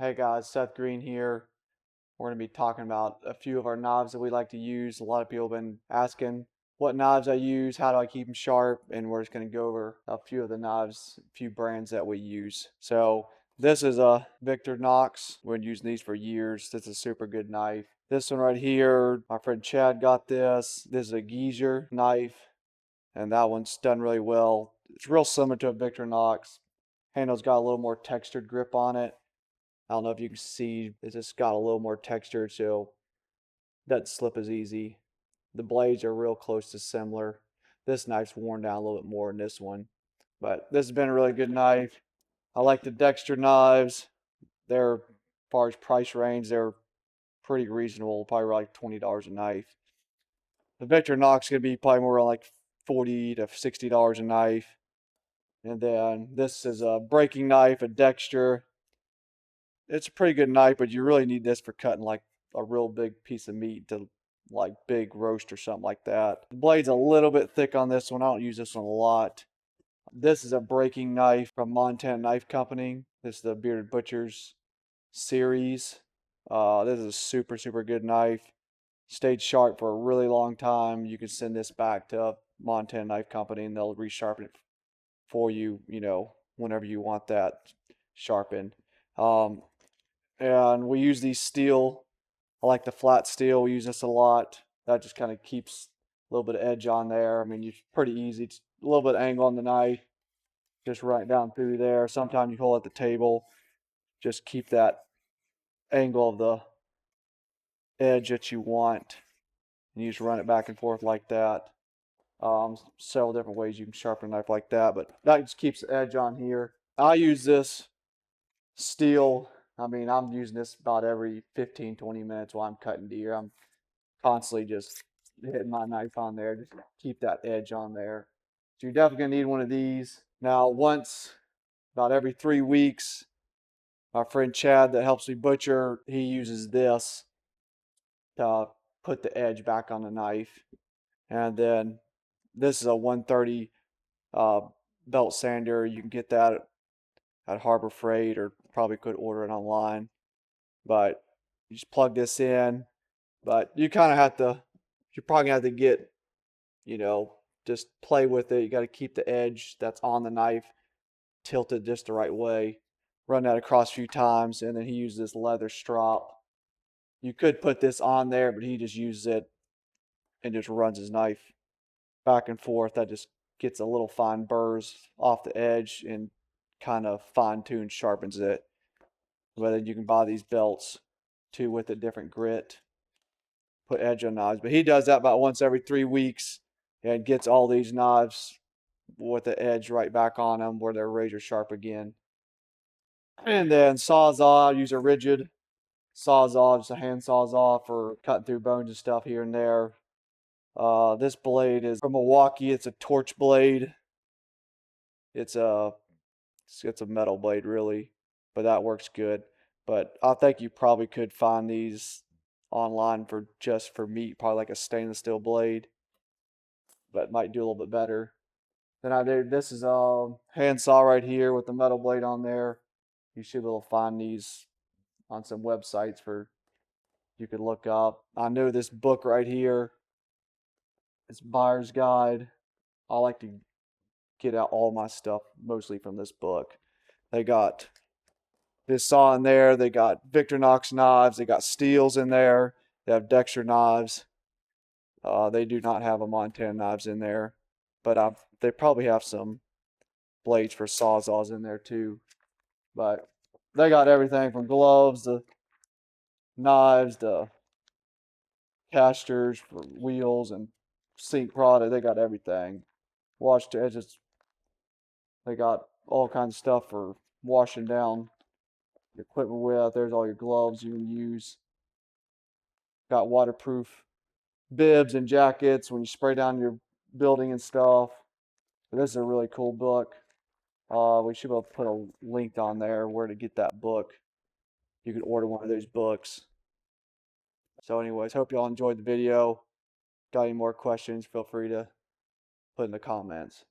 Hey guys, Seth Green here. We're going to be talking about a few of our knives that we like to use. A lot of people have been asking what knives I use, how do I keep them sharp, and we're just going to go over a few of the knives, a few brands that we use. So this is a Victorinox. We've been using these for years. This is a super good knife. This one right here, my friend Chad got this. This is a Geyser knife, and that one's done really well. It's real similar to a Victorinox. Handle's got a little more textured grip on it. I don't know if you can see, it's just got a little more texture, so it doesn't slip as easy. The blades are real close to similar. This knife's worn down a little bit more than this one, but this has been a really good knife. I like the Dexter knives. They're, as far as price range, they're pretty reasonable, probably like $20 a knife. The Victorinox is going to be probably more like $40 to $60 a knife. And then this is a breaking knife, a Dexter. It's a pretty good knife, but you really need this for cutting like a real big piece of meat to like big roast or something like that. The blade's a little bit thick on this one. I don't use this one a lot. This is a breaking knife from Montana Knife Company. This is the Bearded Butchers series. This is a super good knife. Stayed sharp for a really long time. You can send this back to Montana Knife Company and they'll resharpen it for you, whenever you want that sharpened. And we use these steel. I like the flat steel. We use this a lot. That just kind of keeps a little bit of edge on there. I mean, it's pretty easy. It's a little bit of angle on the knife. Just right down through there. Sometimes you hold at the table. Just keep that angle of the edge that you want. And you just run it back and forth like that. Several different ways you can sharpen a knife like that, but that just keeps the edge on here. I use this steel. I mean, I'm using this about every 15-20 minutes while I'm cutting deer. I'm constantly just hitting my knife on there, just keep that edge on there. So you're definitely gonna need one of these. Now, once about every 3 weeks, my friend Chad that helps me butcher, he uses this to put the edge back on the knife. And then this is a 130 belt sander. You can get that at Harbor Freight or probably could order it online. But you just plug this in. But you kind of have to, you're probably gonna have to get, just play with it. You got to keep the edge that's on the knife tilted just the right way. Run that across a few times, and then he uses this leather strop. You could put this on there, but he just uses it and just runs his knife back and forth. That just gets a little fine burrs off the edge and kind of fine tunes, sharpens it. But then you can buy these belts too with a different grit, put edge on knives. But he does that about once every 3 weeks and gets all these knives with the edge right back on them where they're razor sharp again. And then Sawzall, I use a rigid Sawzall, just a hand Sawzall for cutting through bones and stuff here and there. This blade is from Milwaukee. It's a torch blade. It's a metal blade really, but that works good. But I think you probably could find these online for just for meat, probably like a stainless steel blade, but might do a little bit better. Then I did this is a hand saw right here with the metal blade on there. You should be able to find these on some websites for you could look up. I know this book right here. It's Buyer's Guide. I like to get out all my stuff mostly from this book. They got this saw in there. They got Victorinox knives. They got steels in there. They have Dexter knives. They do not have a Montana knives in there, but they probably have some blades for sawzalls in there too. But they got everything from gloves to knives to casters for wheels and sink product. They got everything. Wash to edges. They got all kinds of stuff for washing down your equipment with. There's all your gloves you can use. Got waterproof bibs and jackets when you spray down your building and stuff. But this is a really cool book. We should be able to put a link on there where to get that book. You can order one of those books. So anyways, hope y'all enjoyed the video. Got any more questions, feel free to put in the comments.